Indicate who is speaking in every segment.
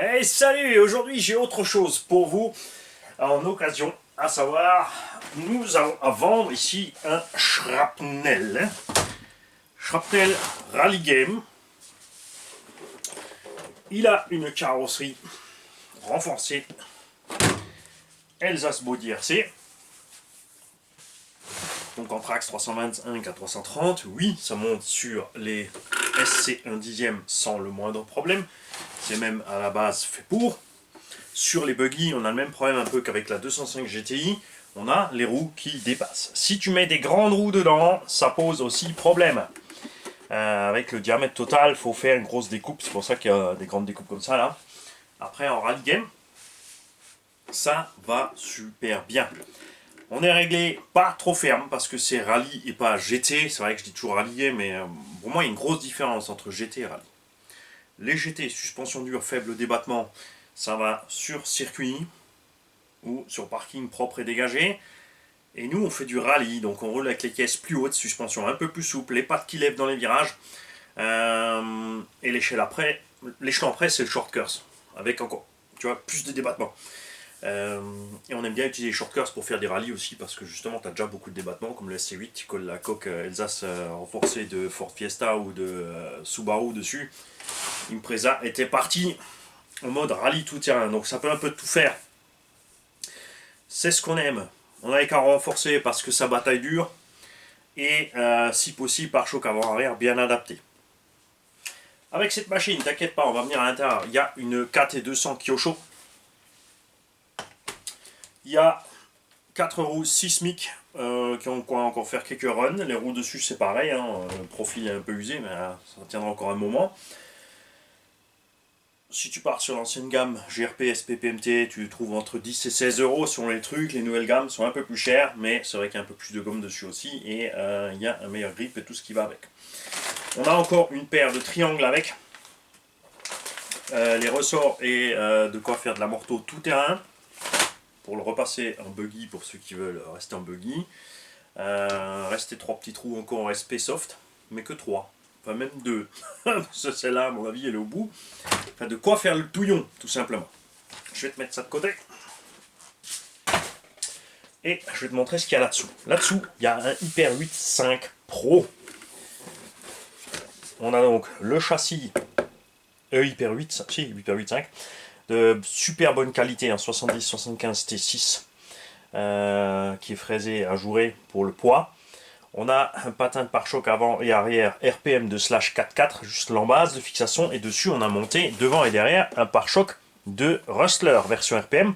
Speaker 1: Hey salut, aujourd'hui j'ai autre chose pour vous en occasion, à savoir, nous allons à vendre ici un Shrapnel. Shrapnel Rally Game. Il a une carrosserie renforcée Elsace Body RC. Donc en Trax 325 à 330, oui, ça monte sur les SC 1 dixième sans le moindre problème. C'est même à la base fait pour. Sur les buggy, on a le même problème un peu qu'avec la 205 GTI. On a les roues qui dépassent. Si tu mets des grandes roues dedans, ça pose aussi problème. Avec le diamètre total, il faut faire une grosse découpe. C'est pour ça qu'il y a des grandes découpes comme ça là. Après en rally game, ça va super bien. On est réglé pas trop ferme parce que c'est rallye et pas GT. C'est vrai que je dis toujours rallyé, mais pour moi il y a une grosse différence entre GT et rallye. Les GT, suspension dure, faible débattement, ça va sur circuit ou sur parking propre et dégagé. Et nous, on fait du rallye, donc on roule avec les caisses plus hautes, suspension un peu plus souple, les pattes qui lèvent dans les virages. Et l'échelon après, c'est le short curse, avec encore, tu vois, plus de débattement. Et on aime bien utiliser les short curse pour faire des rallyes aussi, parce que justement, tu as déjà beaucoup de débattement, comme le SC8, tu colles la coque Elsace renforcée de Ford Fiesta ou de Subaru dessus. Impreza était parti en mode rallye tout terrain, donc ça peut un peu tout faire. C'est ce qu'on aime. On a les carreaux renforcés parce que sa bataille dure et si possible par choc avant-arrière bien adapté. Avec cette machine, t'inquiète pas, on va venir à l'intérieur. Il y a une KT200 Kyosho. Il y a 4 roues sismiques qui ont quoi encore faire quelques runs. Les roues dessus c'est pareil, hein, le profil est un peu usé, mais ça tiendra encore un moment. Si tu pars sur l'ancienne gamme GRP, SP, PMT, tu trouves entre 10 et 16 euros sur les trucs. Les nouvelles gammes sont un peu plus chères, mais c'est vrai qu'il y a un peu plus de gomme dessus aussi. Et il y a un meilleur grip et tout ce qui va avec. On a encore une paire de triangles avec. Les ressorts et de quoi faire de la morteau tout terrain. Pour le repasser en buggy pour ceux qui veulent rester en buggy. Rester 3 petits trous encore en SP soft, mais que 3. Enfin même 2. Celle-là, à mon avis, elle est au bout. Enfin, de quoi faire le touillon, tout simplement. Je vais te mettre ça de côté. Et je vais te montrer ce qu'il y a là-dessous. Là-dessous, il y a un Hyper 8 5 Pro. On a donc le châssis Hyper 8, si, Hyper 8 5, de super bonne qualité, hein, 70-75 T6, qui est fraisé, ajouré pour le poids. On a un patin de pare-choc avant et arrière RPM de slash 4.4, juste l'embase de fixation, et dessus on a monté devant et derrière un pare-choc de Rustler version RPM.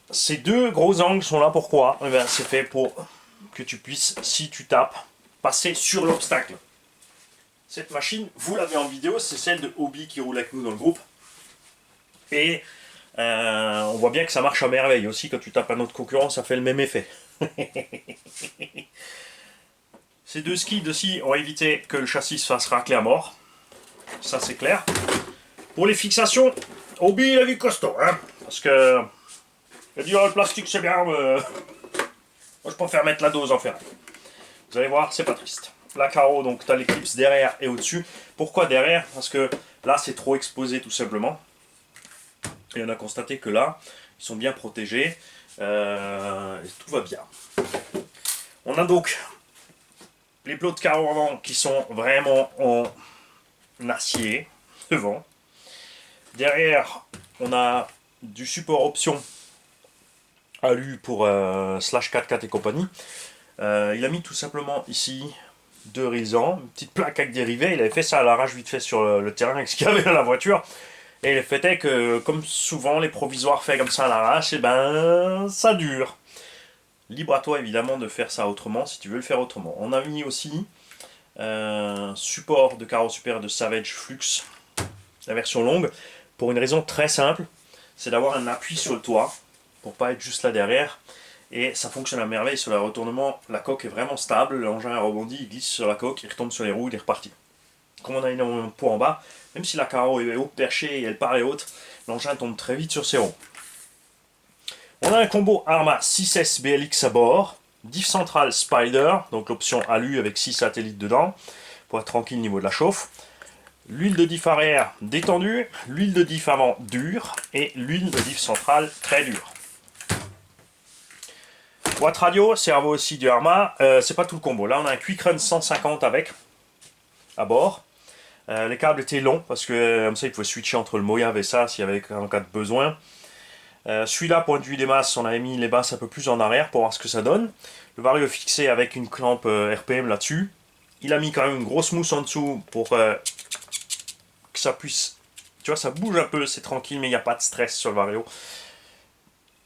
Speaker 1: Ces deux gros angles sont là pourquoi? Eh bien, c'est fait pour que tu puisses, si tu tapes, passer sur l'obstacle. Cette machine, vous l'avez en vidéo, c'est celle de Hobby qui roule avec nous dans le groupe. Et on voit bien que ça marche à merveille aussi. Quand tu tapes un autre concurrent, ça fait le même effet. Ces deux skids aussi ont évité que le châssis se fasse racler à mort. Ça c'est clair. Pour les fixations, Hobby il a vu costaud, hein, parce que il a dit oh, le plastique c'est bien, moi je préfère mettre la dose en fer. Vous allez voir, c'est pas triste. La carreau, donc tu as les clips derrière et au-dessus. Pourquoi derrière? Parce que là c'est trop exposé tout simplement. Et on a constaté que là, ils sont bien protégés. Et tout va bien. On a donc les plots de carreau avant qui sont vraiment en acier devant. Derrière, on a du support option alu pour slash 4x4 et compagnie. Il a mis tout simplement ici 2 risants, une petite plaque avec des rivets. Il avait fait ça à l'arrache vite fait sur le terrain avec ce qu'il y avait dans la voiture. Et le fait est que, comme souvent les provisoires faits comme ça à l'arrache, et ben ça dure. Libre à toi évidemment de faire ça autrement si tu veux le faire autrement. On a mis aussi support de carreau supérieur de Savage Flux, la version longue, pour une raison très simple, c'est d'avoir un appui sur le toit, pour pas être juste là derrière. Et ça fonctionne à merveille sur le retournement, la coque est vraiment stable, l'engin rebondit, il glisse sur la coque, il retombe sur les roues, il est reparti. Comme on a énormément de poids en bas, même si la carreau est haut perché et elle paraît haute, l'engin tombe très vite sur ses roues. On a un combo Arma 6S BLX à bord, diff central Spider, donc l'option alu avec 6 satellites dedans, pour être tranquille au niveau de la chauffe. l'huile de diff arrière détendue, l'huile de diff avant dure et l'huile de diff centrale très dure. Boîte radio, cerveau aussi du Arma, c'est pas tout le combo. Là on a un Quick Run 150 avec, à bord. Les câbles étaient longs parce que comme ça il faut switcher entre le Mojave et ça s'il y avait en cas de besoin. Celui-là, point de vue des masses, on avait mis les basses un peu plus en arrière pour voir ce que ça donne. Le vario fixé avec une clampe RPM là-dessus. Il a mis quand même une grosse mousse en dessous pour que ça puisse... Tu vois, ça bouge un peu, c'est tranquille, mais il n'y a pas de stress sur le vario.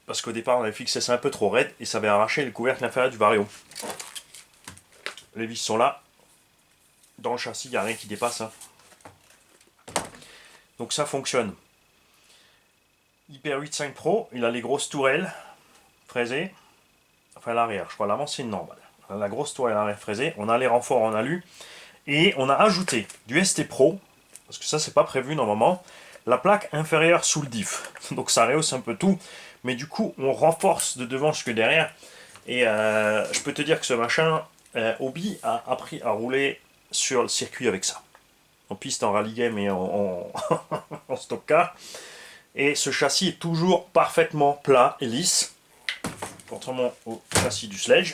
Speaker 1: Parce qu'au départ, on avait fixé ça un peu trop raide et ça avait arraché le couvercle inférieur du vario. Les vis sont là. Dans le châssis, il n'y a rien qui dépasse. Hein. Donc ça fonctionne. Hyper 8.5 Pro, il a les grosses tourelles fraisées. Enfin l'arrière, je crois l'avant c'est une normale. La grosse tourelle arrière fraisée, on a les renforts en alu. Et on a ajouté du ST Pro, parce que ça c'est pas prévu normalement, la plaque inférieure sous le diff. Donc ça rehausse un peu tout, mais du coup on renforce de devant jusque derrière. Et je peux te dire que ce machin, Hobie a appris à rouler sur le circuit avec ça. En piste, en rallye game et en stock car. Et ce châssis est toujours parfaitement plat et lisse, contrairement au châssis du Sledge,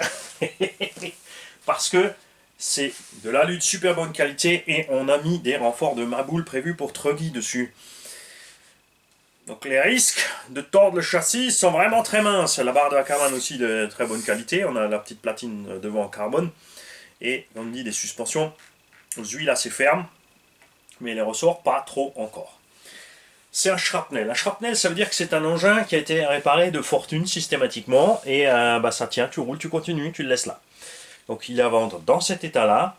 Speaker 1: parce que c'est de l'alu de super bonne qualité et on a mis des renforts de maboule prévus pour Truggy dessus. Donc les risques de tordre le châssis sont vraiment très minces. La barre de Ackermann aussi de très bonne qualité, on a la petite platine devant en carbone, et on dit des suspensions aux huiles assez fermes, mais les ressorts pas trop encore. C'est un shrapnel. Un shrapnel, ça veut dire que c'est un engin qui a été réparé de fortune systématiquement. Et ça tient, tu roules, tu continues, tu le laisses là. Donc il est à vendre dans cet état-là.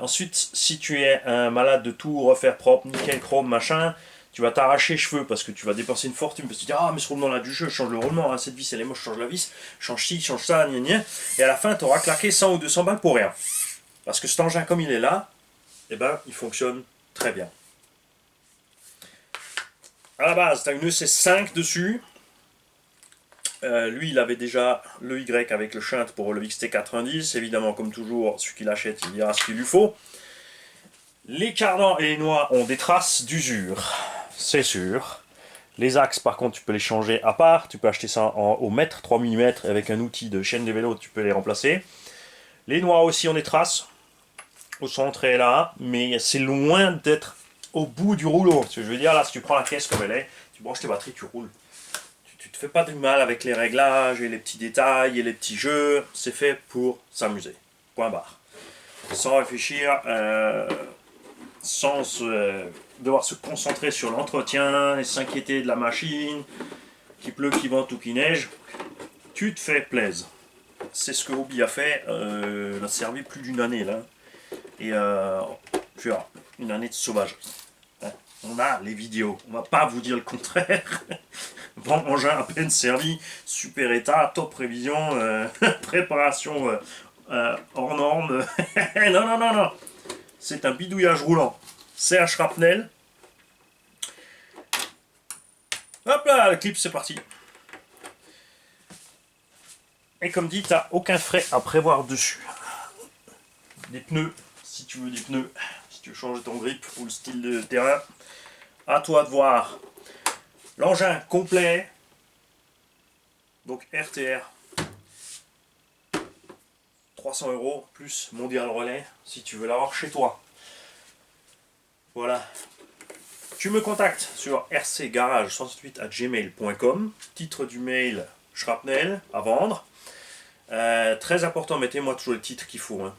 Speaker 1: Ensuite, si tu es un malade de tout refaire propre, nickel, chrome, machin, tu vas t'arracher les cheveux parce que tu vas dépenser une fortune. Parce que tu te dis, ah mais ce roulement là du jeu, je change le roulement, hein, cette vis elle est moche, je change la vis, change ci, change ça, gna gna. Et à la fin, tu auras claqué 100 ou 200 balles pour rien. Parce que cet engin, comme il est là, eh ben, il fonctionne très bien. À la base, tu as une EC5 dessus. Lui, il avait déjà le Y avec le shunt pour le XT90. Évidemment, comme toujours, celui qui l'achète, il dira ce qu'il lui faut. Les cardans et les noix ont des traces d'usure, c'est sûr. Les axes, par contre, tu peux les changer à part. Tu peux acheter ça au mètre, 3 mm, avec un outil de chaîne de vélo, tu peux les remplacer. Les noix aussi ont des traces. Au centre et là, mais c'est loin d'être au bout du rouleau. Ce que je veux dire, là, si tu prends la caisse comme elle est, tu branches tes batteries, tu roules. Tu te fais pas du mal avec les réglages et les petits détails et les petits jeux. C'est fait pour s'amuser. Point barre. Sans réfléchir, sans devoir se concentrer sur l'entretien et s'inquiéter de la machine, qu'il pleut, qu'il vente ou qu'il neige. Tu te fais plaisir. C'est ce que Hobie a fait. Il a servi plus d'une année là. Et tu vois, une année de sauvagerie. On a les vidéos, on va pas vous dire le contraire. Bon engin à peine servi, super état, top prévision, préparation hors norme. Non, non, non, non. C'est un bidouillage roulant. C'est un shrapnel. Hop là, le clip, c'est parti. Et comme dit, tu n'as aucun frais à prévoir dessus. Des pneus, si tu veux des pneus, si tu veux changer ton grip ou le style de terrain, à toi de voir. L'engin complet, donc RTR, 300 € plus Mondial Relais si tu veux l'avoir chez toi. Voilà. Tu me contactes sur rcgarage68@gmail.com. Titre du mail, shrapnel à vendre. Très important, mettez-moi toujours le titre qu'il faut. Hein.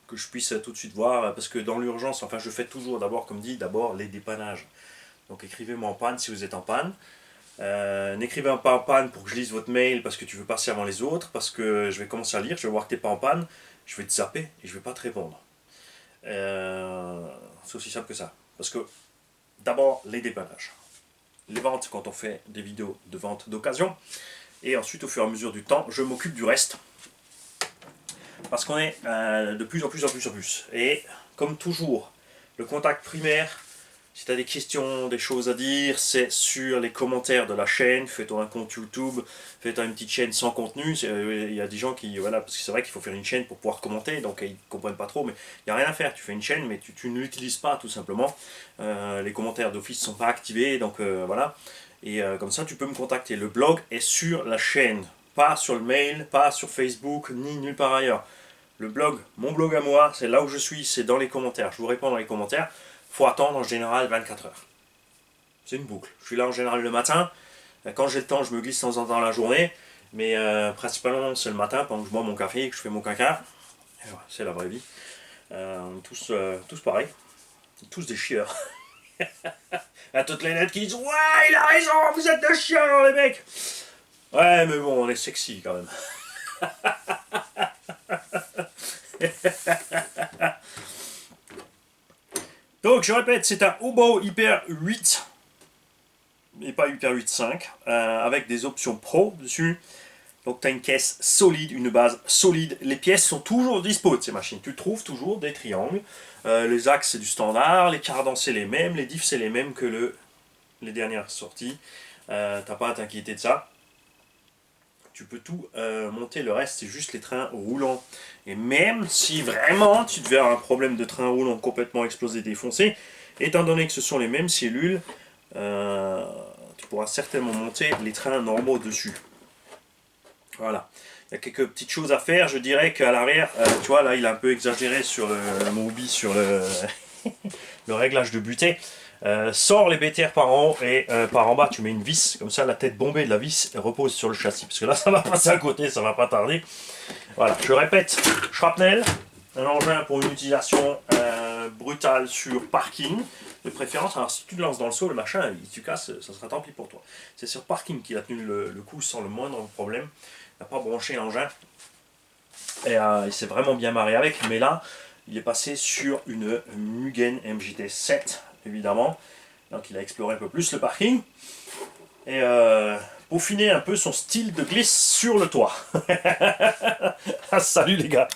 Speaker 1: Que je puisse tout de suite voir, parce que dans l'urgence, enfin je fais toujours d'abord, comme dit, d'abord les dépannages. Donc écrivez-moi en panne si vous êtes en panne. N'écrivez pas en panne pour que je lise votre mail parce que tu veux passer avant les autres, parce que je vais commencer à lire, je vais voir que tu n'es pas en panne, je vais te zapper et je vais pas te répondre. C'est aussi simple que ça. Parce que d'abord les dépannages. Les ventes quand on fait des vidéos de vente d'occasion. Et ensuite au fur et à mesure du temps, je m'occupe du reste. Parce qu'on est de plus en plus. Et comme toujours, le contact primaire, Si tu as des questions, des choses à dire, c'est sur les commentaires de la chaîne. Fais-toi un compte YouTube, fais-toi une petite chaîne sans contenu. Il y a des gens qui, voilà, parce que c'est vrai qu'il faut faire une chaîne pour pouvoir commenter, donc ils ne comprennent pas trop, mais il n'y a rien à faire. Tu fais une chaîne, mais tu ne l'utilises pas tout simplement. Les commentaires d'office ne sont pas activés, donc voilà. Et comme ça, tu peux me contacter. Le blog est sur la chaîne, pas sur le mail, pas sur Facebook, ni nulle part ailleurs. Le blog, mon blog à moi, c'est là où je suis, c'est dans les commentaires. Je vous réponds dans les commentaires. Faut attendre en général 24 heures. C'est une boucle. Je suis là en général le matin. Quand j'ai le temps, je me glisse de temps en temps la journée. Mais principalement, c'est le matin, pendant que je bois mon café et que je fais mon caca. Voilà, c'est la vraie vie. On est tous pareils. Tous des chieurs. À toutes les lettres qui disent ouais, il a raison, vous êtes des chieurs, les mecs. Ouais, mais bon, on est sexy quand même. Donc, je répète, c'est un Hobo Hyper 8 et pas Hyper 8.5 avec des options Pro dessus. Donc, tu as une caisse solide, une base solide. Les pièces sont toujours dispo de ces machines. Tu trouves toujours des triangles. Les axes, c'est du standard. Les cardans, c'est les mêmes. Les diffs, c'est les mêmes que les dernières sorties. T'as pas à t'inquiéter de ça. Tu peux tout monter, le reste c'est juste les trains roulants. Et même si vraiment tu devais avoir un problème de train roulant complètement explosé, défoncé, étant donné que ce sont les mêmes cellules, tu pourras certainement monter les trains normaux dessus. Voilà. Il y a quelques petites choses à faire, je dirais qu'à l'arrière, tu vois là il a un peu exagéré sur mon hobby, sur le, le réglage de butée. Sors les BTR par en haut et par en bas tu mets une vis, comme ça la tête bombée de la vis repose sur le châssis, parce que là ça va passer à côté, ça va pas tarder. Voilà, je répète, shrapnel, un engin pour une utilisation brutale sur parking, de préférence. Alors si tu te lances dans le saut, le machin, tu casses, ça sera tant pis pour toi. C'est sur parking qu'il a tenu le coup sans le moindre problème, il n'a pas branché l'engin, et il s'est vraiment bien marré avec, mais là, il est passé sur une Mugen MJT7, évidemment. Donc il a exploré un peu plus le parking. Et peaufiner un peu son style de glisse sur le toit. Salut les gars!